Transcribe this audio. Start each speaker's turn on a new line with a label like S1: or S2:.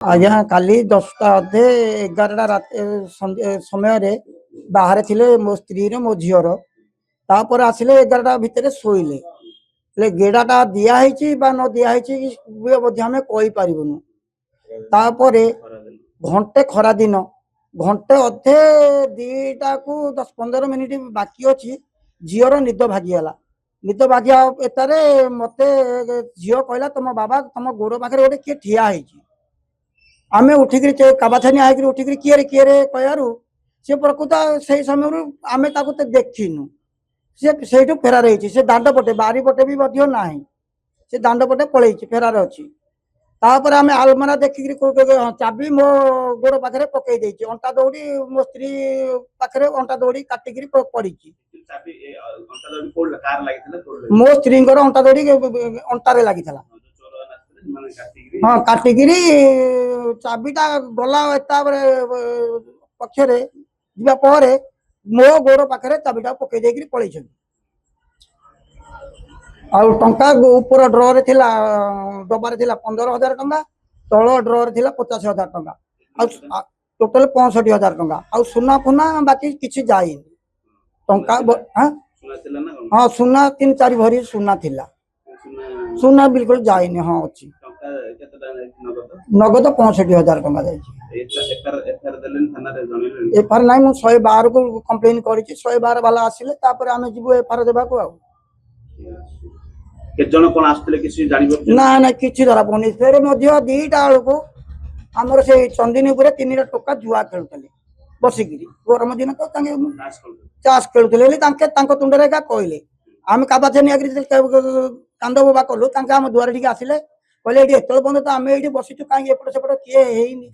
S1: ଆଜ୍ଞା କାଲି 10ଟା ଅଧେ 11ଟା ରାତି ସମୟରେ ବାହାରେ ଥିଲେ ମୋ ସ୍ତ୍ରୀର ମୋ ଝିଅର। ତାପରେ ଆସିଲେ 11ଟା ଭିତରେ ଶୋଇଲେ। ହେଲେ ଗେଡ଼ାଟା ଦିଆ ହେଇଛି ବା ନ ଦିଆ ହେଇଛି ମଧ୍ୟ ଆମେ କହିପାରିବୁନୁ। ତାପରେ ଘଣ୍ଟେ ଖରା ଦିନ ଘଣ୍ଟେ ଅଧେ 2ଟାକୁ 10-15 ମିନିଟ୍ ବାକି ଅଛି ଝିଅର ନିଦ ଭାଗିଗଲା। ନିଦ ଭାଗିବା ଏତାରେ ମତେ ଝିଅ କହିଲା ତମ ବାବା ତମ ଗୋଡ଼ ପାଖରେ ଗୋଟେ କିଏ ଠିଆ ହେଇଛି। ଆମେ ଉଠିକିରି କାବାଛାନିଆ ହେଇକିରି ଉଠିକିରି କିଏରେ କହିବାରୁ ସେ ପ୍ରକୃତ ସେଇ ସମୟରୁ ଆମେ ତାକୁ ଦେଖିନୁ। ସେ ସେଇଠୁ ଫେରାର ହେଇଛି। ସେ ଦାଣ୍ଡ ପଟେ ବାରି ପଟେ ବି ମଧ୍ୟ ନାହିଁ। ସେ ଦାଣ୍ଡ ପଟେ ପଳେଇଛି ଫେରାର ଅଛି। ତାପରେ ଆମେ ଆଲମାରା ଦେଖିକିରି ଚାବି ମୋ ଗୋଡ଼ ପାଖରେ ପକେଇ ଦେଇଛି। ଅଣ୍ଟା ଦଉଡ଼ି ମୋ ସ୍ତ୍ରୀ ପାଖରେ ଅଣ୍ଟା ଦଉଡ଼ି କାଟିକିରି ପଡ଼ିଛି। ମୋ ସ୍ତ୍ରୀଙ୍କର ଅଣ୍ଟା ଦଉଡ଼ି ଅଣ୍ଟାରେ ଲାଗିଥିଲା। ହଁ କାଟିକିରି ଚାବିଟା ଗଲା ତାପରେ ପଛରେ ଯିବା ପରେ ମୋ ଗୋଡ଼ ପାଖରେ ଚାବିଟା ପକେଇ ଦେଇକିରି ପଳେଇଛନ୍ତି। ଆଉ ଟଙ୍କା ଉପର ଡ୍ରରେ ଥିଲା ଡବାରେ ଥିଲା 15,000 ଟଙ୍କା, ତଳ ଡ୍ରରେ ଥିଲା 50,000 ଟଙ୍କା, ଆଉ ଟୋଟାଲ 65,000 ଟଙ୍କା। ଆଉ ସୁନା ଫୁନା ବାକି କିଛି ଯାଇନି। ଟଙ୍କା ହଁ ସୁନା 3-4 ଭରି ସୁନା ଥିଲା। ସୁନା ବିଲକୁଲ ଯାଇନି। ହଁ ଅଛି ନଗଦ 65,000 ଟଙ୍କା ଯାଇଛି। ଏଫଆର ନାହିଁ ମୁଁ 112କୁ କମ୍ପ୍ଲେନ କରିଛି। 112 ବାଲା ଆସିଲେ ତାପରେ ଆମେ ଯିବୁ ଏଫଆର ଦେବାକୁ। ଆଉ
S2: କେତେ ଜଣ କଣ ଆସୁଥିଲେ କିଛି ଜାଣିପାରୁଛନ୍ତି?
S1: ନା କିଛି ଧରା ପଡୁନି। ଫେରେ ମଧ୍ୟ 2ଟା ବେଳକୁ ଆମର ସେଇ ଚନ୍ଦିନୀ ଉପରେ 3ଟା ଟୋକା ଜୁଆ ଖେଳୁଥିଲେ ବସିକିରି। ଗରମ ଦିନ ତ ତାଙ୍କେ ଚାଷ ଖେଳୁଥିଲେ ବୋଲି ତାଙ୍କ ତୁଣ୍ଡରେ ଏକା କହିଲେ। ଆମେ କାବାଛାନିଆକିରି କାନ୍ଦ ବୋବା କଲୁ। ତାଙ୍କେ ଆମ ଦୁଆରେ ଟିକେ ଆସିଲେ କହିଲେ ଏଠି ଏତେବେଳେ ପର୍ଯ୍ୟନ୍ତ ତ ଆମେ ଏଇଠି ବସିଛୁ କାହିଁକି ଏପଟ ସେପଟ କିଏ ହେଇନି।